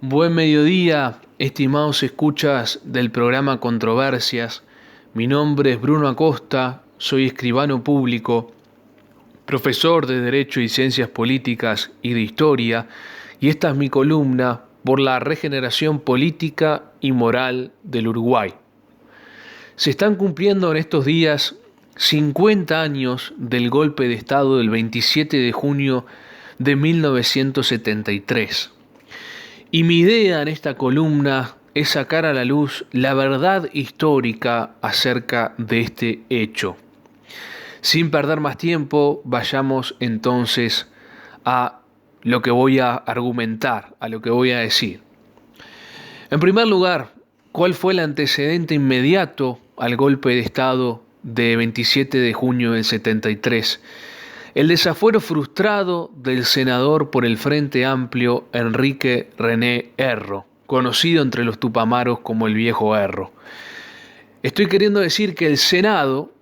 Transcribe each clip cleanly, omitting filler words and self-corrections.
Buen mediodía, estimados escuchas del programa Controversias. Mi nombre es Bruno Acosta, soy escribano público, profesor de Derecho y Ciencias Políticas y de Historia, y esta es mi columna por la regeneración política y moral del Uruguay. Se están cumpliendo en estos días 50 años del golpe de Estado del 27 de junio de 1973. Y mi idea en esta columna es sacar a la luz la verdad histórica acerca de este hecho. Sin perder más tiempo, vayamos entonces a lo que voy a argumentar, a lo que voy a decir. En primer lugar, ¿cuál fue el antecedente inmediato al golpe de Estado de 27 de junio del 73? El desafuero frustrado del senador por el Frente Amplio Enrique René Erro, conocido entre los tupamaros como el Viejo Erro. Estoy queriendo decir que el Senado,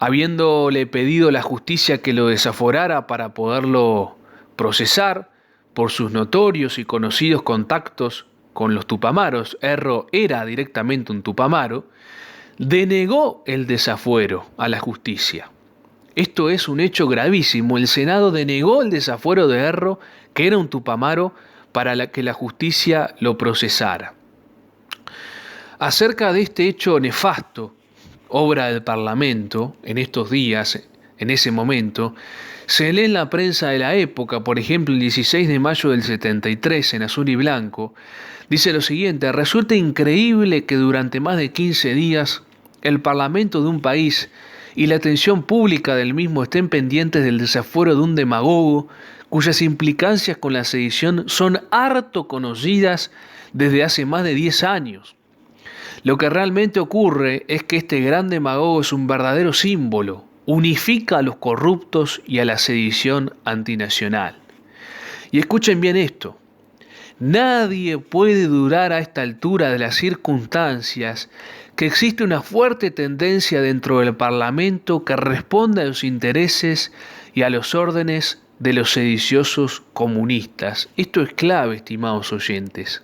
habiéndole pedido a la justicia que lo desaforara para poderlo procesar por sus notorios y conocidos contactos con los tupamaros, Erro era directamente un tupamaro, denegó el desafuero a la justicia. Esto es un hecho gravísimo. El Senado denegó el desafuero de Erro, que era un tupamaro, para que la justicia lo procesara. Acerca de este hecho nefasto, obra del Parlamento, en estos días, en ese momento, se lee en la prensa de la época, por ejemplo, el 16 de mayo del 73, en azul y blanco, dice lo siguiente: resulta increíble que durante más de 15 días el Parlamento de un país y la atención pública del mismo estén pendientes del desafuero de un demagogo cuyas implicancias con la sedición son harto conocidas desde hace más de 10 años. Lo que realmente ocurre es que este gran demagogo es un verdadero símbolo, unifica a los corruptos y a la sedición antinacional. Y escuchen bien esto: nadie puede dudar a esta altura de las circunstancias que existe una fuerte tendencia dentro del Parlamento que responde a los intereses y a los órdenes de los sediciosos comunistas. Esto es clave, estimados oyentes.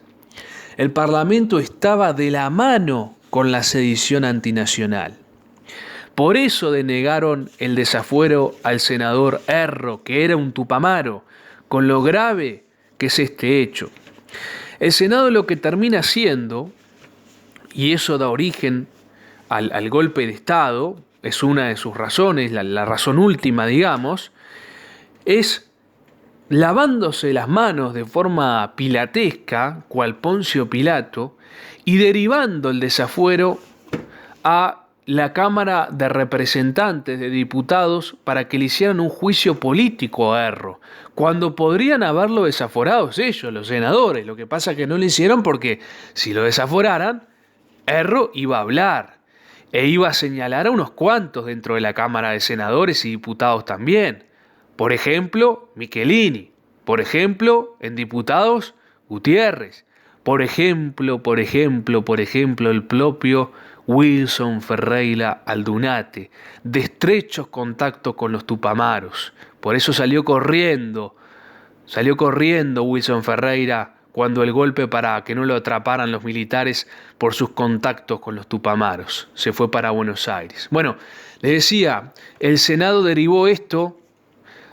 El Parlamento estaba de la mano con la sedición antinacional. Por eso denegaron el desafuero al senador Erro, que era un tupamaro, con lo grave que es este hecho. El Senado lo que termina haciendo, y eso da origen al golpe de Estado, es una de sus razones, la razón última, digamos, es lavándose las manos de forma pilatesca, cual Poncio Pilato, y derivando el desafuero a la Cámara de Representantes de Diputados para que le hicieran un juicio político a Erro, cuando podrían haberlo desaforado ellos, los senadores. Lo que pasa es que no lo hicieron porque si lo desaforaran, Erro iba a hablar e iba a señalar a unos cuantos dentro de la Cámara de Senadores y Diputados también. Por ejemplo, Michelini. Por ejemplo, en diputados, Gutiérrez. Por ejemplo, el propio Wilson Ferreira Aldunate, de estrechos contactos con los tupamaros. Por eso salió corriendo Wilson Ferreira cuando el golpe, para que no lo atraparan los militares por sus contactos con los tupamaros. Se fue para Buenos Aires. Bueno, les decía, el Senado derivó esto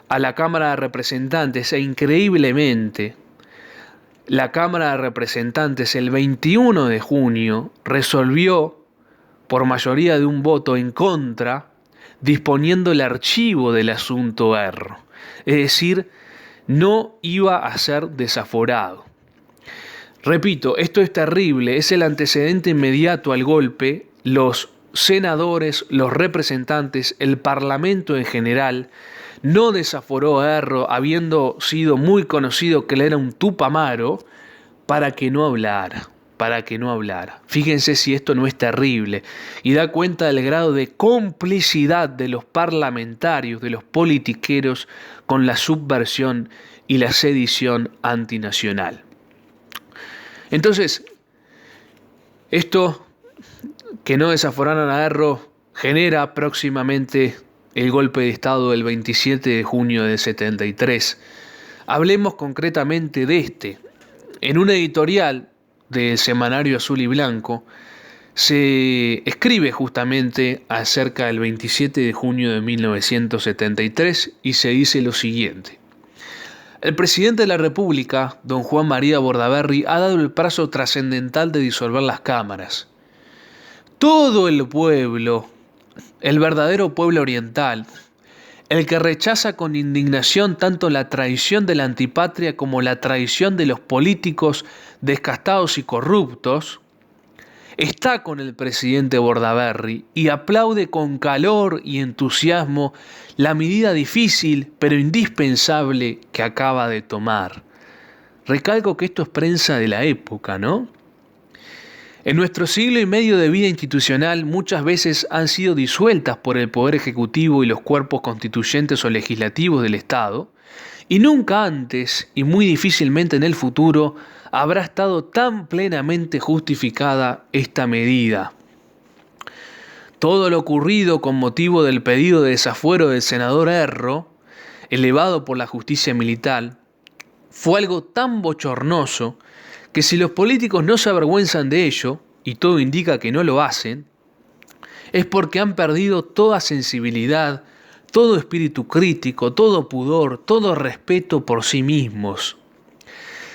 a la Cámara de Representantes e increíblemente la Cámara de Representantes el 21 de junio resolvió por mayoría de un voto en contra, disponiendo el archivo del asunto Erro. Es decir, no iba a ser desaforado. Repito, esto es terrible, es el antecedente inmediato al golpe. Los senadores, los representantes, el Parlamento en general, no desaforó a Erro, habiendo sido muy conocido que él era un tupamaro, para que no hablara. Fíjense si esto no es terrible y da cuenta del grado de complicidad de los parlamentarios, de los politiqueros con la subversión y la sedición antinacional. Entonces, esto que no desaforaron a Erro genera próximamente el golpe de Estado del 27 de junio del 73. Hablemos concretamente de este. En una editorial del semanario Azul y Blanco se escribe justamente acerca del 27 de junio de 1973 y se dice lo siguiente. El presidente de la República, don Juan María Bordaberry, ha dado el paso trascendental de disolver las cámaras. Todo el pueblo, el verdadero pueblo oriental, el que rechaza con indignación tanto la traición de la antipatria como la traición de los políticos descastados y corruptos, está con el presidente Bordaberry y aplaude con calor y entusiasmo la medida difícil pero indispensable que acaba de tomar. Recalco que esto es prensa de la época, ¿no? En nuestro siglo y medio de vida institucional muchas veces han sido disueltas por el Poder Ejecutivo y los cuerpos constituyentes o legislativos del Estado, y nunca antes, y muy difícilmente en el futuro, habrá estado tan plenamente justificada esta medida. Todo lo ocurrido con motivo del pedido de desafuero del senador Erro, elevado por la justicia militar, fue algo tan bochornoso que si los políticos no se avergüenzan de ello, y todo indica que no lo hacen, es porque han perdido toda sensibilidad, todo espíritu crítico, todo pudor, todo respeto por sí mismos.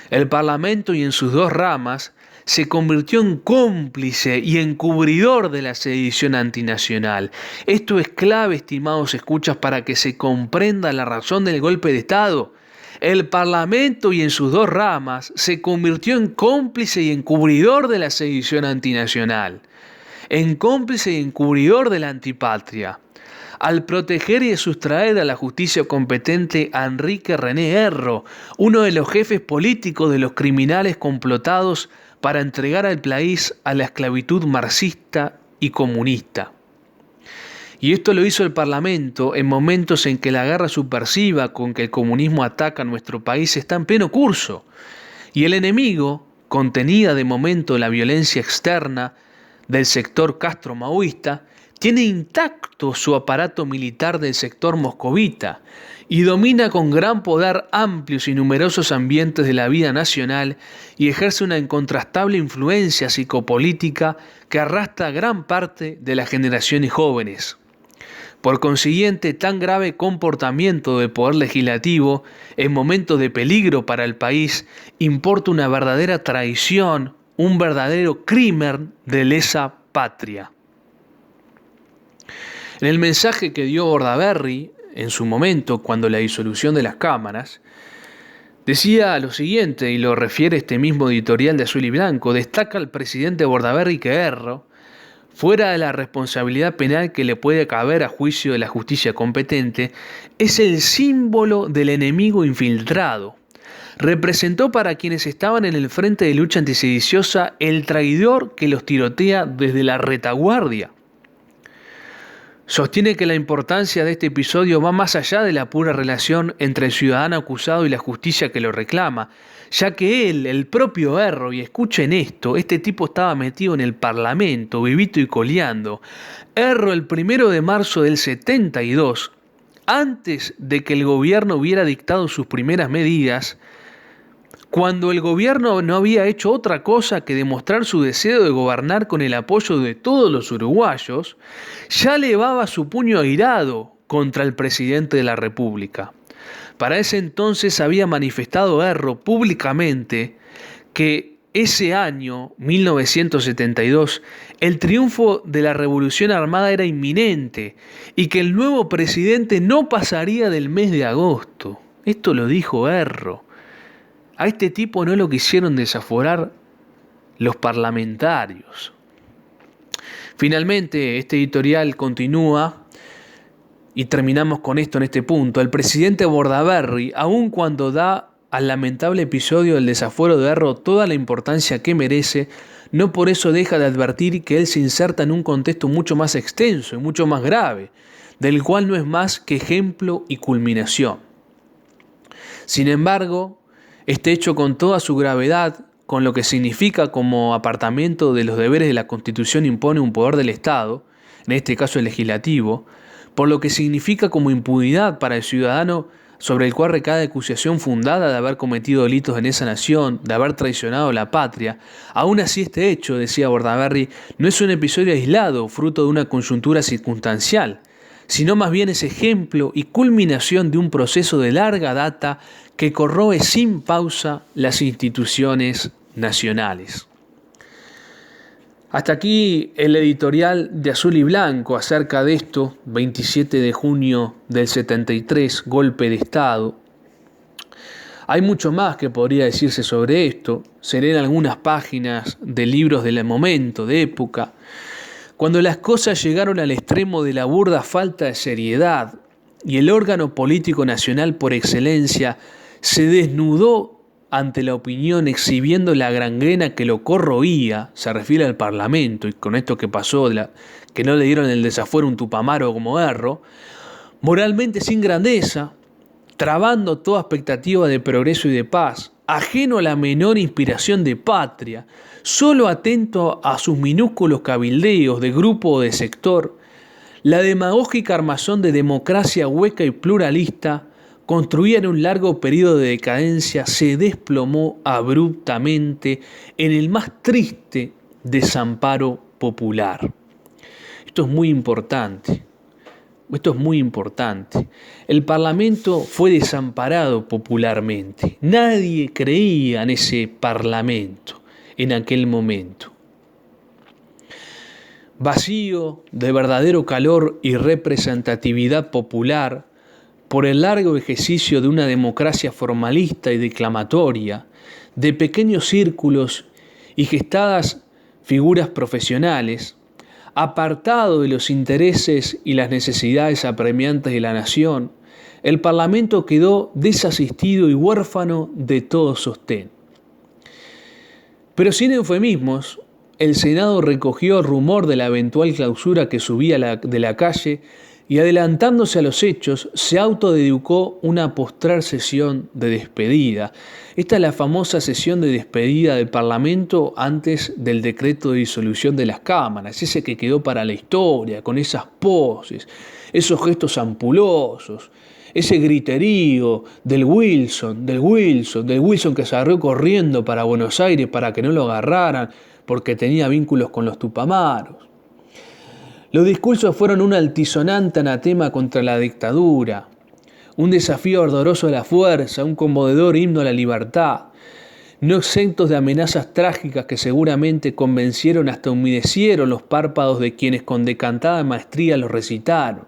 El Parlamento y en sus dos ramas se convirtió en cómplice y encubridor de la sedición antinacional. Esto es clave, estimados escuchas, para que se comprenda la razón del golpe de Estado. El Parlamento y en sus dos ramas se convirtió en cómplice y encubridor de la sedición antinacional, en cómplice y encubridor de la antipatria, al proteger y sustraer a la justicia competente a Enrique René Erro, uno de los jefes políticos de los criminales complotados para entregar al país a la esclavitud marxista y comunista. Y esto lo hizo el Parlamento en momentos en que la guerra subversiva con que el comunismo ataca a nuestro país está en pleno curso. Y el enemigo, contenida de momento la violencia externa del sector castro-maoísta, tiene intacto su aparato militar del sector moscovita y domina con gran poder amplios y numerosos ambientes de la vida nacional y ejerce una incontrastable influencia psicopolítica que arrastra gran parte de las generaciones jóvenes. Por consiguiente, tan grave comportamiento del poder legislativo en momentos de peligro para el país importa una verdadera traición, un verdadero crimen de lesa patria. En el mensaje que dio Bordaberry en su momento, cuando la disolución de las cámaras, decía lo siguiente, y lo refiere este mismo editorial de Azul y Blanco: destaca al presidente Bordaberry que Erro, fuera de la responsabilidad penal que le puede caber a juicio de la justicia competente, es el símbolo del enemigo infiltrado. Representó para quienes estaban en el frente de lucha antisediciosa el traidor que los tirotea desde la retaguardia. Sostiene que la importancia de este episodio va más allá de la pura relación entre el ciudadano acusado y la justicia que lo reclama, ya que él, el propio Erro, y escuchen esto, este tipo estaba metido en el Parlamento, vivito y coleando. Erro, el 1 de marzo del 72, antes de que el gobierno hubiera dictado sus primeras medidas, cuando el gobierno no había hecho otra cosa que demostrar su deseo de gobernar con el apoyo de todos los uruguayos, ya elevaba su puño airado contra el presidente de la República. Para ese entonces había manifestado Erro públicamente que ese año, 1972, el triunfo de la Revolución Armada era inminente y que el nuevo presidente no pasaría del mes de agosto. Esto lo dijo Erro. A este tipo no lo quisieron desaforar los parlamentarios. Finalmente, este editorial continúa y terminamos con esto en este punto. El presidente Bordaberry, aun cuando da al lamentable episodio del desafuero de Erro toda la importancia que merece, no por eso deja de advertir que él se inserta en un contexto mucho más extenso y mucho más grave, del cual no es más que ejemplo y culminación. Sin embargo, este hecho con toda su gravedad, con lo que significa como apartamiento de los deberes de la Constitución, impone un poder del Estado, en este caso el legislativo, por lo que significa como impunidad para el ciudadano sobre el cual recae acusación fundada de haber cometido delitos en esa nación, de haber traicionado la patria. Aún así este hecho, decía Bordaberry, no es un episodio aislado, fruto de una coyuntura circunstancial, sino más bien es ejemplo y culminación de un proceso de larga data que corroe sin pausa las instituciones nacionales. Hasta aquí el editorial de Azul y Blanco acerca de esto, 27 de junio del 73, golpe de Estado. Hay mucho más que podría decirse sobre esto. Se leen algunas páginas de libros del momento, de época. Cuando las cosas llegaron al extremo de la burda falta de seriedad y el órgano político nacional por excelencia se desnudó ante la opinión exhibiendo la gangrena que lo corroía, se refiere al Parlamento, y con esto que pasó, que no le dieron el desafuero un Tupamaro como Erro, moralmente sin grandeza, trabando toda expectativa de progreso y de paz, ajeno a la menor inspiración de patria, solo atento a sus minúsculos cabildeos de grupo o de sector, la demagógica armazón de democracia hueca y pluralista, construida en un largo periodo de decadencia, se desplomó abruptamente en el más triste desamparo popular. Esto es muy importante. El Parlamento fue desamparado popularmente. Nadie creía en ese Parlamento en aquel momento. Vacío de verdadero calor y representatividad popular, por el largo ejercicio de una democracia formalista y declamatoria, de pequeños círculos y gestadas figuras profesionales, apartado de los intereses y las necesidades apremiantes de la nación, el Parlamento quedó desasistido y huérfano de todo sostén. Pero sin eufemismos, el Senado recogió el rumor de la eventual clausura que subía de la calle y adelantándose a los hechos, se autodedicó una postrer sesión de despedida. Esta es la famosa sesión de despedida del Parlamento antes del decreto de disolución de las cámaras, ese que quedó para la historia, con esas poses, esos gestos ampulosos, ese griterío del Wilson que se agarró corriendo para Buenos Aires para que no lo agarraran porque tenía vínculos con los Tupamaros. Los discursos fueron un altisonante anatema contra la dictadura, un desafío ardoroso a la fuerza, un conmovedor himno a la libertad, no exentos de amenazas trágicas que seguramente convencieron hasta humedecieron los párpados de quienes con decantada maestría los recitaron.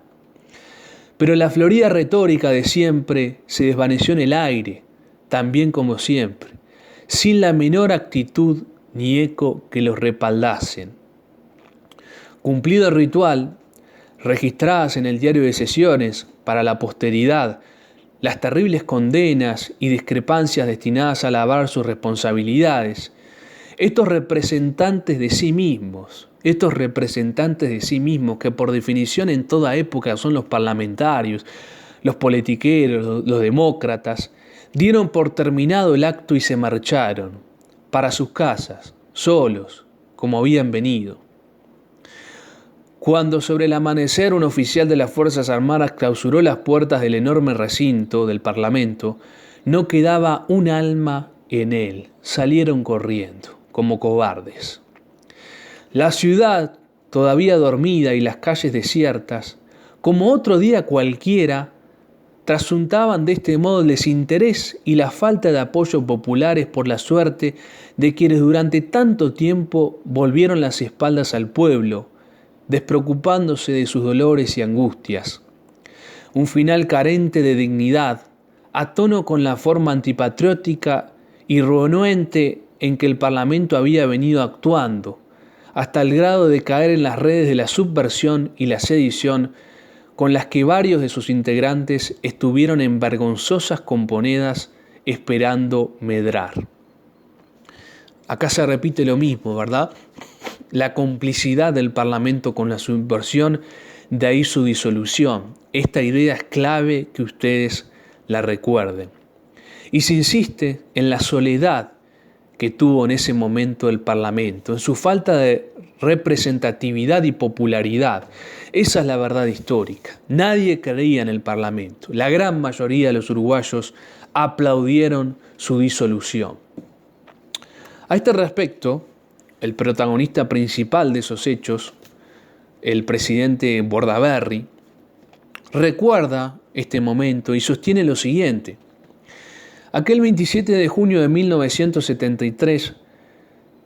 Pero la florida retórica de siempre se desvaneció en el aire, también como siempre, sin la menor actitud ni eco que los respaldasen. Cumplido el ritual, registradas en el diario de sesiones para la posteridad las terribles condenas y discrepancias destinadas a lavar sus responsabilidades, estos representantes de sí mismos, que por definición en toda época son los parlamentarios, los politiqueros, los demócratas, dieron por terminado el acto y se marcharon para sus casas, solos, como habían venido. Cuando sobre el amanecer un oficial de las Fuerzas Armadas clausuró las puertas del enorme recinto del Parlamento, no quedaba un alma en él. Salieron corriendo, como cobardes. La ciudad, todavía dormida y las calles desiertas, como otro día cualquiera, trasuntaban de este modo el desinterés y la falta de apoyo populares por la suerte de quienes durante tanto tiempo volvieron las espaldas al pueblo, despreocupándose de sus dolores y angustias. Un final carente de dignidad, a tono con la forma antipatriótica y renuente en que el Parlamento había venido actuando, hasta el grado de caer en las redes de la subversión y la sedición con las que varios de sus integrantes estuvieron en vergonzosas componedas esperando medrar. Acá se repite lo mismo, ¿verdad? La complicidad del Parlamento con la subversión, de ahí su disolución. Esta idea es clave que ustedes la recuerden. Y se insiste en la soledad que tuvo en ese momento el Parlamento, en su falta de representatividad y popularidad. Esa es la verdad histórica. Nadie creía en el Parlamento. La gran mayoría de los uruguayos aplaudieron su disolución. A este respecto, el protagonista principal de esos hechos, el presidente Bordaberry, recuerda este momento y sostiene lo siguiente. Aquel 27 de junio de 1973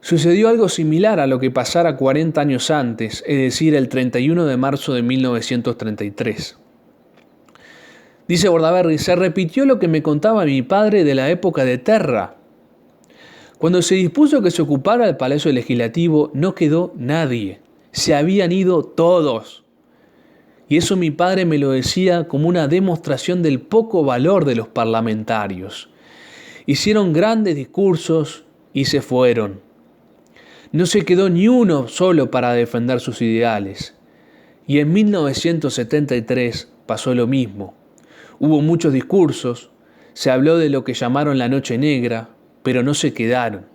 sucedió algo similar a lo que pasara 40 años antes, es decir, el 31 de marzo de 1933. Dice Bordaberry, se repitió lo que me contaba mi padre de la época de Terra. Cuando se dispuso que se ocupara el Palacio Legislativo, no quedó nadie. Se habían ido todos. Y eso mi padre me lo decía como una demostración del poco valor de los parlamentarios. Hicieron grandes discursos y se fueron. No se quedó ni uno solo para defender sus ideales. Y en 1973 pasó lo mismo. Hubo muchos discursos, se habló de lo que llamaron la Noche Negra, pero no se quedaron.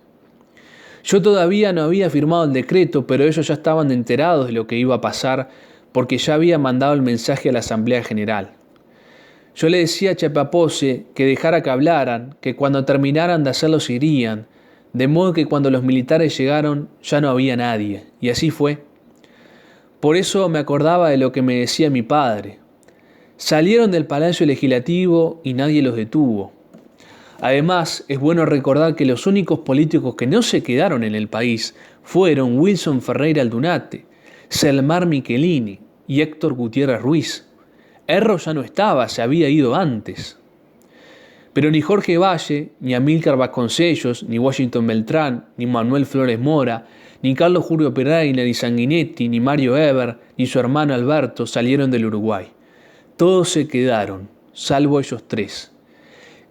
Yo todavía no había firmado el decreto, pero ellos ya estaban enterados de lo que iba a pasar porque ya había mandado el mensaje a la Asamblea General. Yo le decía a Chapapose que dejara que hablaran, que cuando terminaran de hacerlo se irían, de modo que cuando los militares llegaron ya no había nadie, y así fue. Por eso me acordaba de lo que me decía mi padre. Salieron del Palacio Legislativo y nadie los detuvo. Además, es bueno recordar que los únicos políticos que no se quedaron en el país fueron Wilson Ferreira Aldunate, Selmar Michelini y Héctor Gutiérrez Ruiz. Erro ya no estaba, se había ido antes. Pero ni Jorge Valle, ni Amílcar Vasconcellos, ni Washington Beltrán, ni Manuel Flores Mora, ni Carlos Julio Pereira, ni Sanguinetti, ni Mario Eber, ni su hermano Alberto salieron del Uruguay. Todos se quedaron, salvo ellos tres.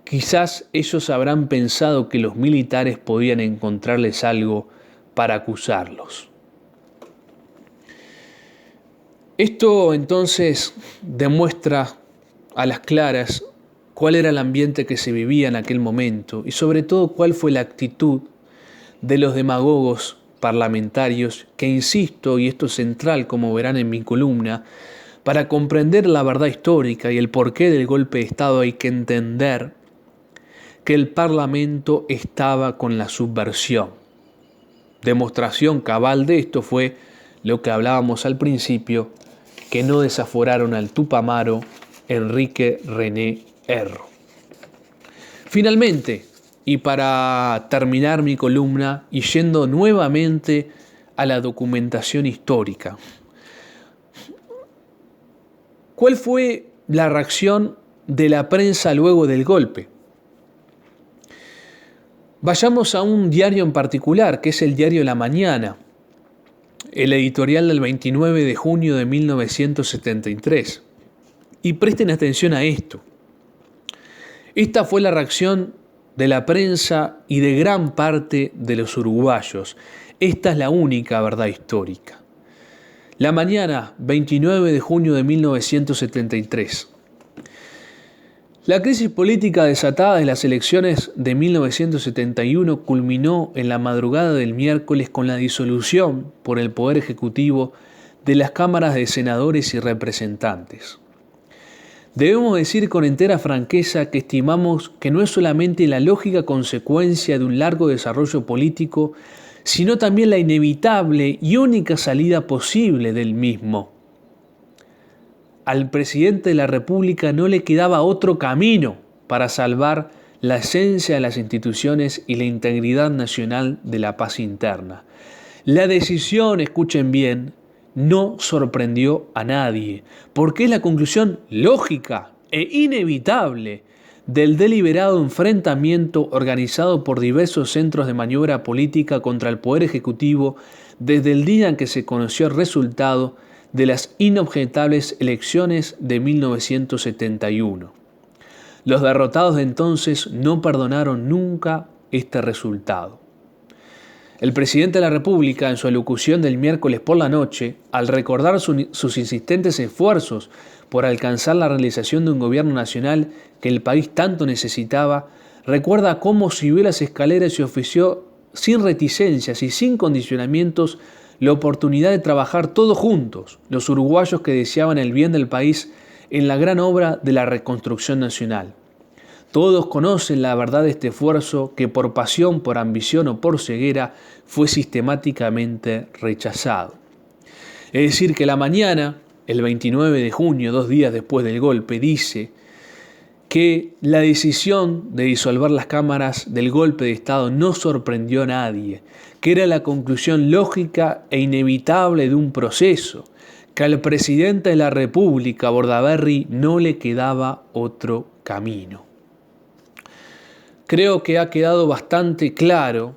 Quizás ellos habrán pensado que los militares podían encontrarles algo para acusarlos. Esto entonces demuestra a las claras cuál era el ambiente que se vivía en aquel momento y sobre todo cuál fue la actitud de los demagogos parlamentarios que, insisto, y esto es central como verán en mi columna, para comprender la verdad histórica y el porqué del golpe de Estado hay que entender que el Parlamento estaba con la subversión. Demostración cabal de esto fue lo que hablábamos al principio, que no desaforaron al Tupamaro Enrique René Erro. Finalmente, y para terminar mi columna y yendo nuevamente a la documentación histórica, ¿cuál fue la reacción de la prensa luego del golpe? Vayamos a un diario en particular, que es el diario La Mañana, el editorial del 29 de junio de 1973. Y presten atención a esto. Esta fue la reacción de la prensa y de gran parte de los uruguayos. Esta es la única verdad histórica. La Mañana, 29 de junio de 1973. La crisis política desatada de las elecciones de 1971 culminó en la madrugada del miércoles con la disolución por el Poder Ejecutivo de las cámaras de senadores y representantes. Debemos decir con entera franqueza que estimamos que no es solamente la lógica consecuencia de un largo desarrollo político, sino también la inevitable y única salida posible del mismo. Al presidente de la República no le quedaba otro camino para salvar la esencia de las instituciones y la integridad nacional de la paz interna. La decisión, escuchen bien, no sorprendió a nadie, porque es la conclusión lógica e inevitable del deliberado enfrentamiento organizado por diversos centros de maniobra política contra el Poder Ejecutivo desde el día en que se conoció el resultado de las inobjetables elecciones de 1971. Los derrotados de entonces no perdonaron nunca este resultado. El presidente de la República, en su alocución del miércoles por la noche, al recordar sus insistentes esfuerzos por alcanzar la realización de un gobierno nacional que el país tanto necesitaba, recuerda cómo subió las escaleras y ofició sin reticencias y sin condicionamientos la oportunidad de trabajar todos juntos, los uruguayos que deseaban el bien del país en la gran obra de la reconstrucción nacional. Todos conocen la verdad de este esfuerzo que por pasión, por ambición o por ceguera fue sistemáticamente rechazado. Es decir, que la mañana, el 29 de junio, 2 días después del golpe, dice que la decisión de disolver las cámaras del golpe de Estado no sorprendió a nadie, que era la conclusión lógica e inevitable de un proceso, que al presidente de la República, Bordaberry, no le quedaba otro camino. Creo que ha quedado bastante claro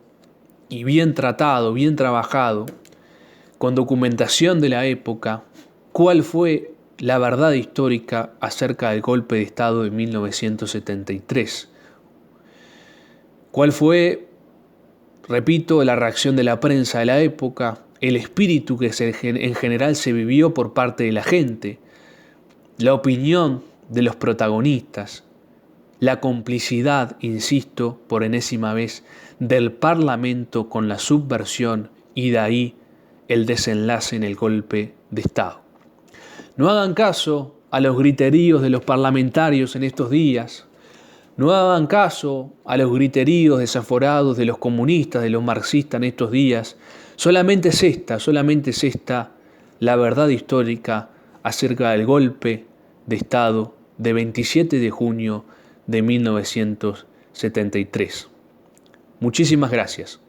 y bien tratado, bien trabajado, con documentación de la época, cuál fue la verdad histórica acerca del golpe de Estado de 1973. ¿Cuál fue, repito, la reacción de la prensa de la época, el espíritu que en general se vivió por parte de la gente, la opinión de los protagonistas, la complicidad, insisto, por enésima vez, del Parlamento con la subversión y de ahí el desenlace en el golpe de Estado? No hagan caso a los griteríos de los parlamentarios en estos días. No hagan caso a los griteríos desaforados de los comunistas, de los marxistas en estos días. Solamente es esta la verdad histórica acerca del golpe de Estado de 27 de junio de 1973. Muchísimas gracias.